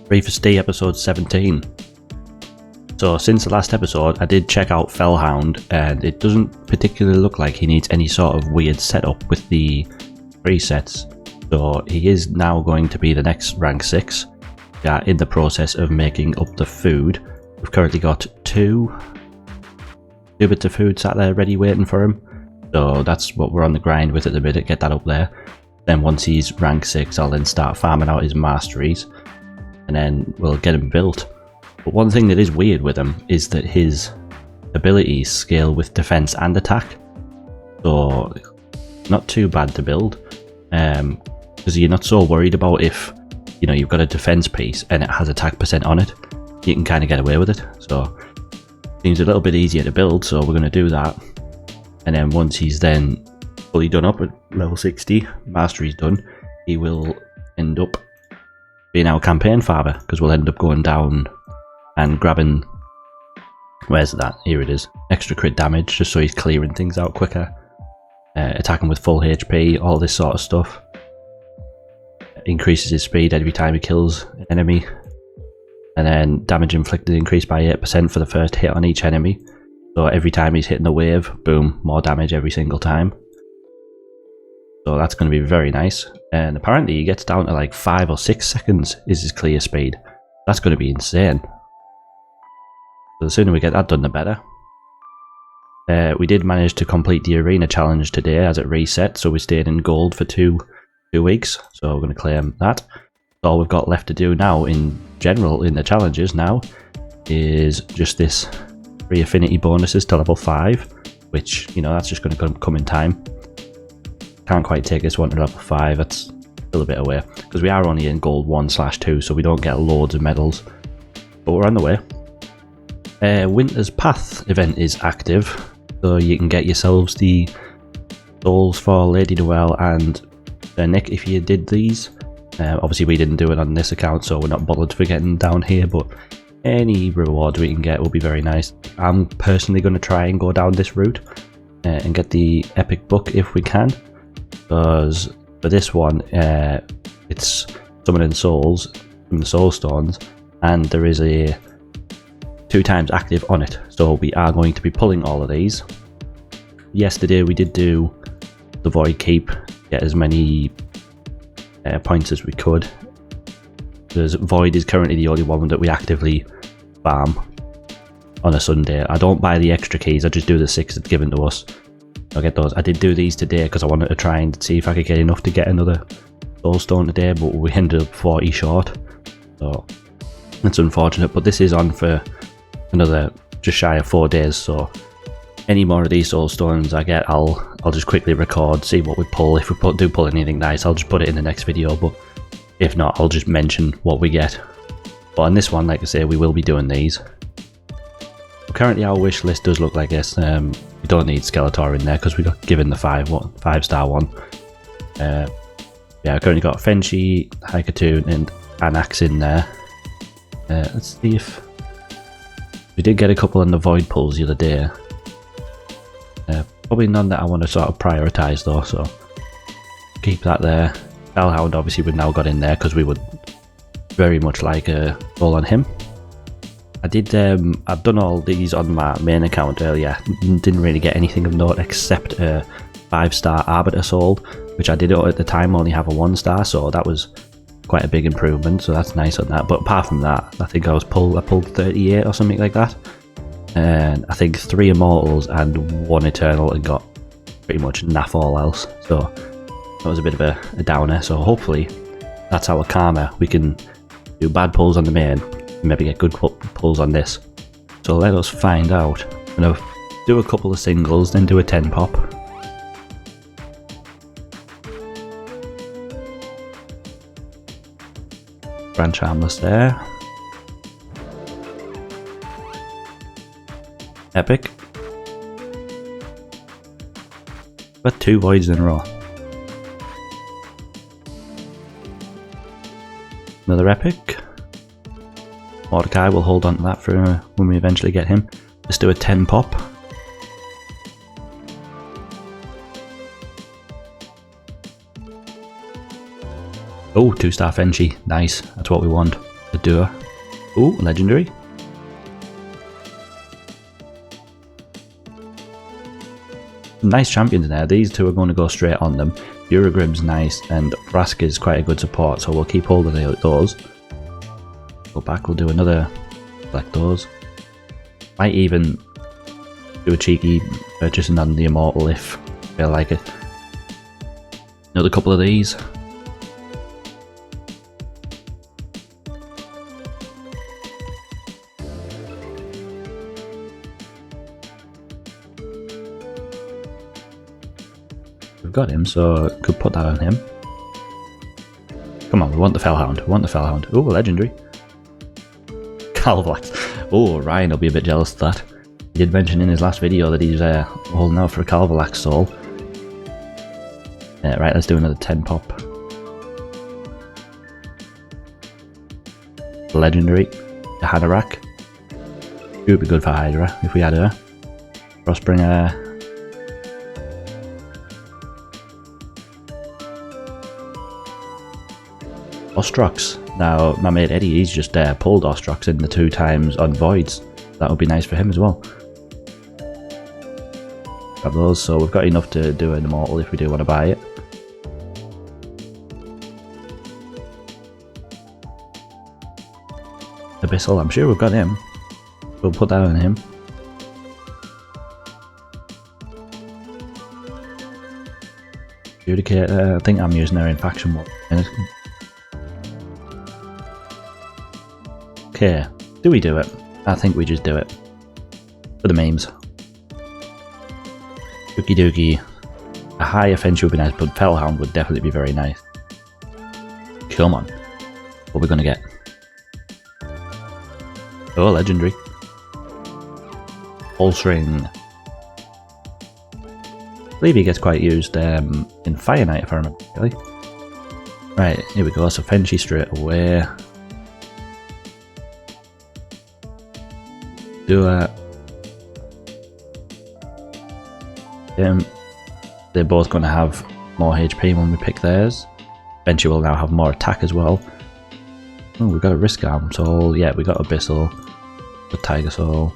Ready for Stee episode 17. So since the last episode I did check out Fellhound and it doesn't particularly look like he needs any sort of weird setup with the presets. So he is now going to be the next rank 6. We are in the process of making up the food. We've currently got two bits of food sat there ready waiting for him. So that's what we're on the grind with at the minute, get that up there. Then once he's rank 6 I'll then start farming out his masteries and then we'll get him built. But one thing that is weird with him is that his abilities scale with defense and attack. So not too bad to build. Because you're not so worried about if you've got a defense piece and it has attack percent on it. You can kind of get away with it. So seems a little bit easier to build, so we're going to do that. And then once he's then fully done up at level 60, mastery's done, he will end up being our campaign farmer, because we'll end up going down and grabbing, where's that? Here it is. Extra crit damage, just so he's clearing things out quicker. Attacking with full HP, all this sort of stuff. Increases his speed every time he kills an enemy. And then damage inflicted increased by 8% for the first hit on each enemy. So every time he's hitting the wave, boom, more damage every single time. So that's going to be very nice. And apparently he gets down to like 5 or 6 seconds is his clear speed. That's going to be insane. So the sooner we get that done, the better. We did manage to complete the arena challenge today as it reset, so we stayed in gold for two weeks. So we're going to claim that. All we've got left to do now in general in the challenges now is just this 3 affinity bonuses to level 5, which that's just going to come in time. Can't quite take this one to level 5, that's still a bit away because we are only in gold 1/2, so we don't get loads of medals, but we're on the way. Winter's Path event is active, so you can get yourselves the souls for Lady Noelle and Nick if you did these. Obviously we didn't do it on this account, so we're not bothered for getting down here, but any reward we can get will be very nice. I'm personally going to try and go down this route and get the epic book if we can, because for this one it's summoning souls from the Soulstones and there is a 2 times active on it, so we are going to be pulling all of these. Yesterday we did do the Void Keep, get as many points as we could. Because Void is currently the only one that we actively farm on a Sunday. I don't buy the extra keys, I just do the 6 that's given to us. I'll get those. I did do these today because I wanted to try and see if I could get enough to get another Soulstone today, but we ended up 40 short. So it's unfortunate, but this is on for another just shy of 4 days, so any more of these Soulstones I get, I'll just quickly record, see what we pull. If we do pull anything nice, I'll just put it in the next video, but if not, I'll just mention what we get. But on this one, like I say, we will be doing these. But currently our wish list does look like this. We don't need Skeletor in there because we got given the 5-star one. Yeah, I currently got Fenshi, Haikatoon and Anax in there. Let's see if we did get a couple in the Void pulls the other day. Probably none that I want to sort of prioritise though, so keep that there. Fellhound obviously we've now got in there because we would very much like a roll on him. I did, I've done all these on my main account earlier, didn't really get anything of note except a 5-star Arbiter Soul, which I did at the time only have a 1-star, so that was quite a big improvement, so that's nice on that. But apart from that, I think I pulled 38 or something like that. And I think 3 Immortals and 1 Eternal and got pretty much naff all else. So that was a bit of a downer. So hopefully that's our karma. We can do bad pulls on the main and maybe get good pulls on this. So let us find out. I'm going to do a couple of singles, then do a 10 pop. Branch Armless there. Epic. Got 2 voids in a row. Another epic. Mordecai will hold on to that for when we eventually get him. Let's do a 10 pop. Oh, 2-star Fenshi. Nice. That's what we want. The Doer. Ooh, legendary. Nice champions in there. These two are going to go straight on them. Eurogrim's nice, and Rask is quite a good support, so we'll keep hold of those. Go back, we'll do another select those. Might even do a cheeky purchasing on the Immortal if I feel like it. Another couple of these. We've got him, so could put that on him. Come on, we want the Fellhound. We want the Fellhound. Ooh, legendary. Calvax. Oh, Ryan will be a bit jealous of that. He did mention in his last video that he's holding out for a Calvax soul. Right, let's do another 10 pop. Legendary. Hadorak. It would be good for Hydra if we had her. Frostbringer. Ostrox. Now, my mate Eddie, he's just pulled Ostrox in the 2 times on Voids. That would be nice for him as well. Grab those, so we've got enough to do an Immortal if we do want to buy it. Abyssal, I'm sure we've got him. We'll put that on him. Judicator, I think I'm using her in faction 1. Okay, do we do it? I think we just do it. For the memes. Dookie dookie. A high offense would be nice, but Fellhound would definitely be very nice. Come on. What are we gonna get? Oh, legendary. Allstring. I believe he gets quite used in Fire Knight if I remember correctly. Right, here we go, so Fenchy straight away. Do a... they're both going to have more HP when we pick theirs. Fenchy will now have more attack as well. Oh, we've got a Risk Arm Soul. Yeah, we got Abyssal. Got Tiger Soul.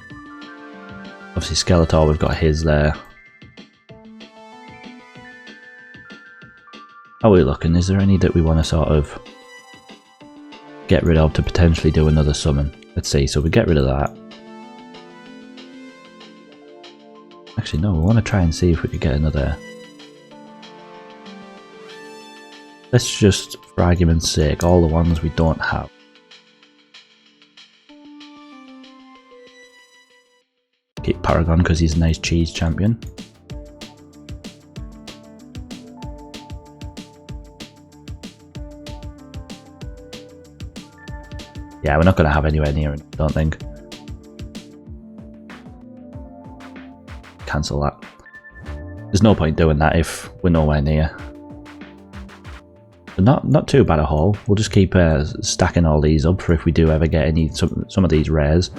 Obviously Skeletor, we've got his there. How are we looking? Is there any that we want to sort of get rid of to potentially do another summon? Let's see, so we get rid of that. Actually no, we want to try and see if we could get another. Let's just, for argument's sake, all the ones we don't have. Keep Paragon because he's a nice cheese champion. Yeah, we're not going to have anywhere near it, I don't think. Cancel that. There's no point doing that if we're nowhere near. But not too bad a haul. We'll just keep stacking all these up for if we do ever get some of these rares.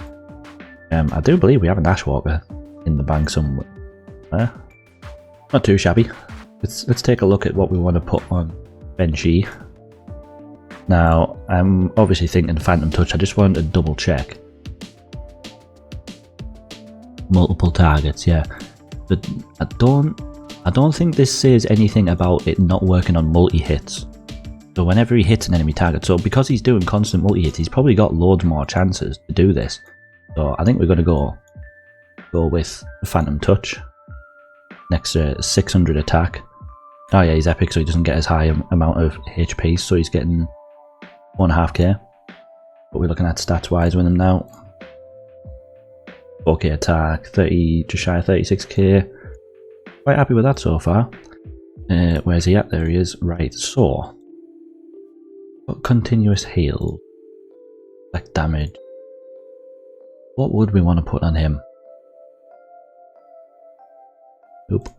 I do believe we have an Ashwalker in the bank somewhere. Not too shabby. Let's take a look at what we want to put on Benchy. Now, I'm obviously thinking Phantom Touch. I just wanted to double check. Multiple targets, yeah. But I don't think this says anything about it not working on multi-hits. So whenever he hits an enemy target, so because he's doing constant multi-hits, he's probably got loads more chances to do this. So I think we're going to go with Phantom Touch. Next 600 attack. Oh yeah, he's epic, so he doesn't get as high amount of HP, so he's getting 1.5k. What we're looking at stats wise with him now. 4k attack, 30, just shy of 36k. Quite happy with that so far. Where's he at? There he is. Right, so got continuous heal, like damage. What would we want to put on him? Oop.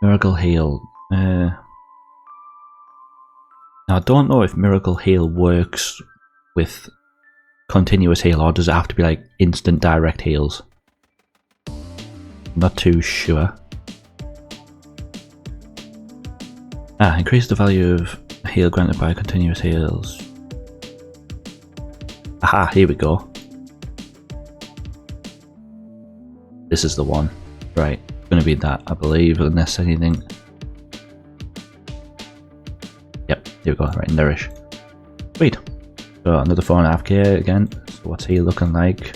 Miracle Heal. Now I don't know if Miracle Heal works with continuous heal, or does it have to be like instant direct heals? Not too sure. Increase the value of heal granted by continuous heals. Aha, here we go. This is the one. Right, it's going to be that, I believe, unless anything. Yep, here we go, right, nourish. Sweet. So another 4.5k again. So what's he looking like?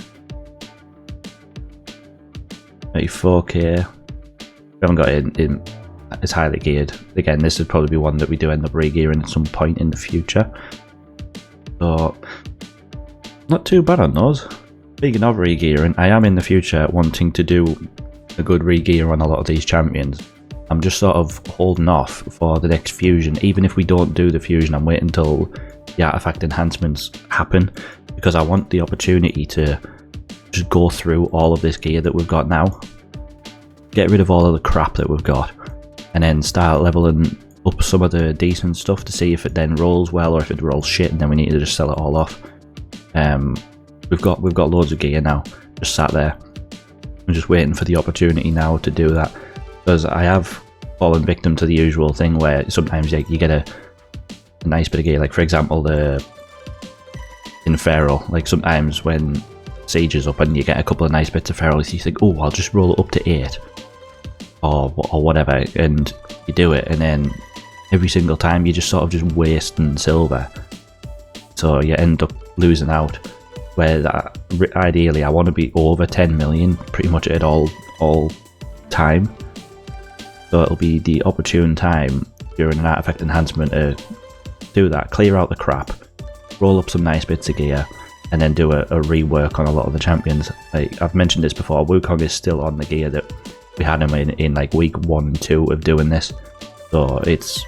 34k. We haven't got it in it's highly geared. Again, this would probably be one that we do end up re-gearing at some point in the future. So not too bad on those. Speaking of re-gearing, I am in the future wanting to do a good re-gear on a lot of these champions. I'm just sort of holding off for the next fusion. Even if we don't do the fusion, I'm waiting until the artifact enhancements happen, because I want the opportunity to just go through all of this gear that we've got now, get rid of all of the crap that we've got, and then start leveling up some of the decent stuff to see if it then rolls well or if it rolls shit, and then we need to just sell it all off. We've got loads of gear now, just sat there. I'm just waiting for the opportunity now to do that, because I have fallen victim to the usual thing where sometimes you get a nice bit of gear. Like for example, in Feral, like sometimes when Siege is up and you get a couple of nice bits of Feral, you think, oh, I'll just roll it up to 8 or whatever, and you do it, and then every single time you just sort of just wasting silver, so you end up losing out. Where that, ideally I want to be over 10 million pretty much at all time, so it'll be the opportune time during an artifact enhancement to do that, clear out the crap, roll up some nice bits of gear, and then do a rework on a lot of the champions. Like I've mentioned this before, Wukong is still on the gear that we had him in like week 1 and 2 of doing this, so it's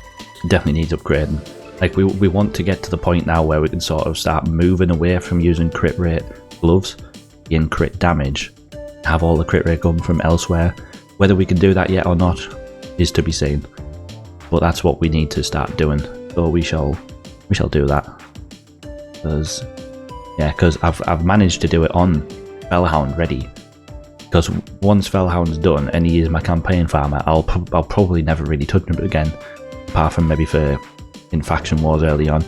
definitely needs upgrading. Like we want to get to the point now where we can sort of start moving away from using crit rate gloves in crit damage, have all the crit rate come from elsewhere. Whether we can do that yet or not is to be seen, but that's what we need to start doing. So we shall do that, because I've managed to do it on Fellhound ready. Because once Fellhound's done and he is my campaign farmer, I'll probably never really touch him again, apart from maybe in faction wars early on.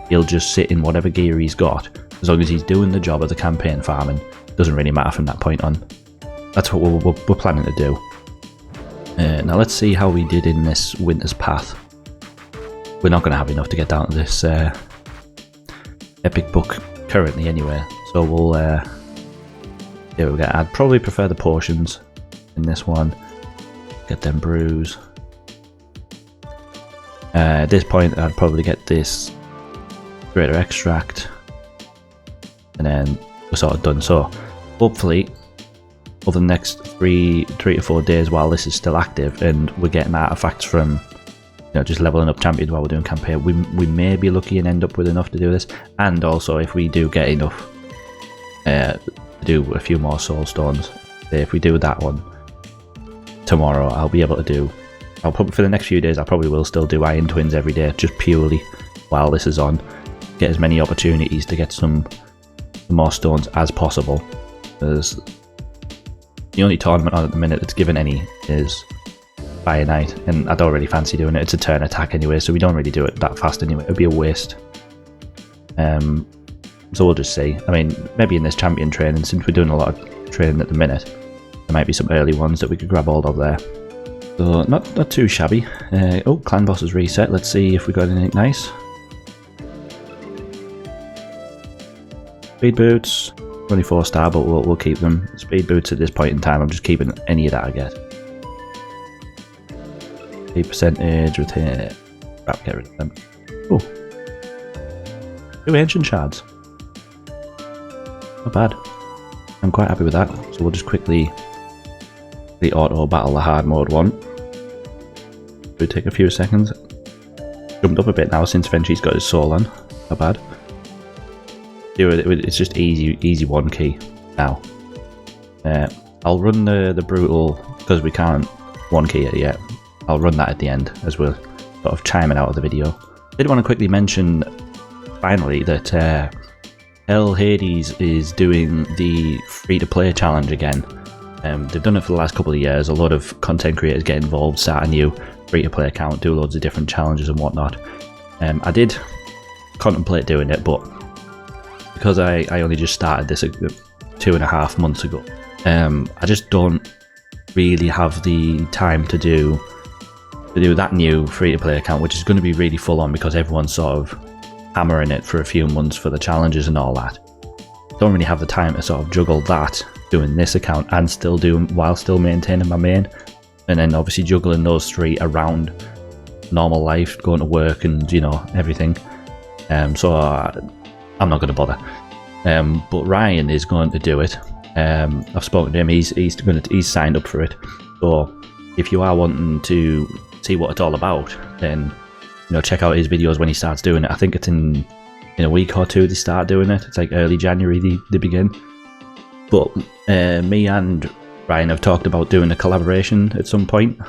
He'll just sit in whatever gear he's got, as long as he's doing the job of the campaign farming. Doesn't really matter from that point on. That's what we're planning to do. Now let's see how we did in this Winter's Path. We're not going to have enough to get down to this epic book currently anyway, so we'll here we go. I'd probably prefer the potions in this one. Get them brews. At this point I'd probably get this greater extract, and then we're sort of done. So hopefully over the next 3 to 4 days, while this is still active and we're getting artifacts from just leveling up champions while we're doing campaign, we may be lucky and end up with enough to do this. And also if we do get enough to do a few more Soulstones, if we do that one tomorrow, I'll be able to do, I'll probably, for the next few days I probably will still do Iron Twins every day, just purely while this is on, get as many opportunities to get some more stones as possible. Because the only tournament on at the minute that's given any is Fire Knight, and I don't really fancy doing it. It's a turn attack anyway, so we don't really do it that fast anyway. It would be a waste. So we'll just see. I mean, maybe in this champion training, since we're doing a lot of training at the minute, there might be some early ones that we could grab hold of there. So not too shabby. Oh, clan boss is reset. Let's see if we got anything nice. Speed boots, 24 star, but we'll keep them. Speed boots at this point in time, I'm just keeping any of that I get. 8% retain. Crap, get rid of them. Oh, 2 ancient shards. Not bad. I'm quite happy with that. So we'll just quickly auto battle the hard mode one. It'll take a few seconds. Jumped up a bit now since Fenchi's got his soul on. Not bad. It's just easy 1 key now. I'll run the brutal, because we can't 1 key it yet. I'll run that at the end as we're sort of chiming out of the video. I did want to quickly mention finally that Hell Hades is doing the free-to-play challenge again. They've done it for the last couple of years. A lot of content creators get involved, start a new free-to-play account, do loads of different challenges and whatnot. I did contemplate doing it, but because I only just started this 2.5 months ago. I just don't really have the time to do that new free-to-play account, which is going to be really full on because everyone's sort of hammering it for a few months for the challenges and all that. Don't really have the time to sort of juggle that, doing this account and while still maintaining my main, and then obviously juggling those three around normal life, going to work and everything. So I'm not going to bother. But Ryan is going to do it. I've spoken to him. He's signed up for it. So if you are wanting to see what it's all about, then check out his videos when he starts doing it. I think it's in a week or two they start doing it. It's like early January they begin. But me and Ryan have talked about doing a collaboration at some point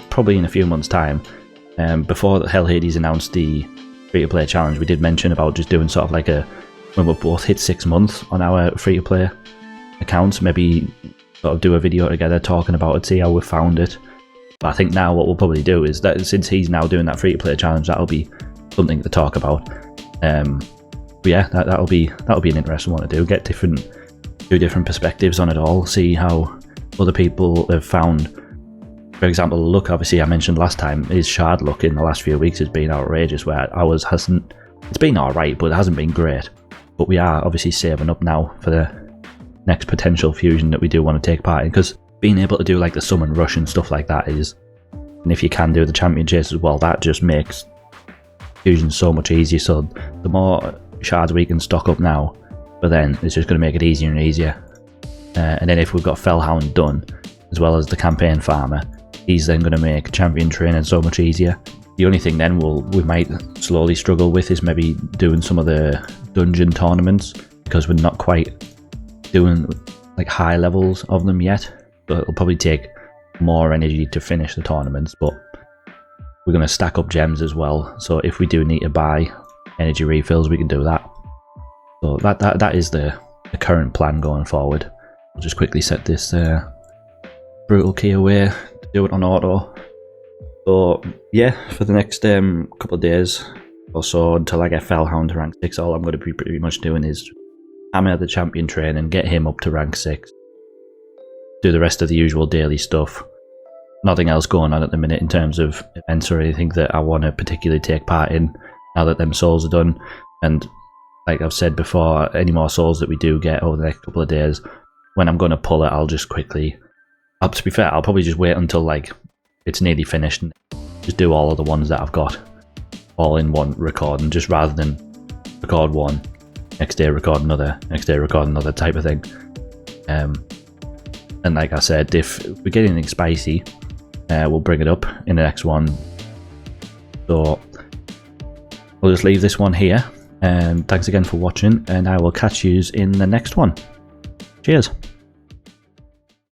probably in a few months' time. Before Hell Hades announced the free-to-play challenge, we did mention about just doing sort of like when we both hit 6 months on our free-to-play accounts, maybe sort of do a video together talking about it, see how we found it. But I think now what we'll probably do is that since he's now doing that free-to-play challenge, that'll be something to talk about. But yeah, that'll be an interesting one to do. Get two different perspectives on it all. See how other people have found. For example, luck. Obviously, I mentioned last time his shard luck in the last few weeks has been outrageous. Where ours hasn't. It's been all right, but it hasn't been great. But we are obviously saving up now for the next potential fusion that we do want to take part in, because being able to do like the summon rush and stuff like that is, and if you can do the champion chase as well, that just makes fusion so much easier. So the more shards we can stock up now, but then it's just going to make it easier and easier. And then if we've got Fellhound done, as well as the campaign farmer, he's then going to make champion training so much easier. The only thing then we might slowly struggle with is maybe doing some of the dungeon tournaments, because we're not quite doing like high levels of them yet. So it'll probably take more energy to finish the tournaments, but we're going to stack up gems as well. So if we do need to buy energy refills, we can do that. So that is the current plan going forward. I'll just quickly set this brutal key away to do it on auto. So yeah, for the next couple of days or so until I get Fellhound to rank 6, all I'm going to be pretty much doing is hammer the champion train and get him up to rank 6. Do the rest of the usual daily stuff. Nothing else going on at the minute in terms of events or anything that I want to particularly take part in now that them souls are done. And like I've said before, any more souls that we do get over the next couple of days, when I'm going to pull it, I'll just quickly... to be fair, I'll probably just wait until like it's nearly finished and just do all of the ones that I've got all in one recording, just rather than record one, next day record another, next day record another type of thing. And like I said, if we get anything spicy, we'll bring it up in the next one. So we'll just leave this one here. Thanks again for watching, and I will catch you in the next one. Cheers.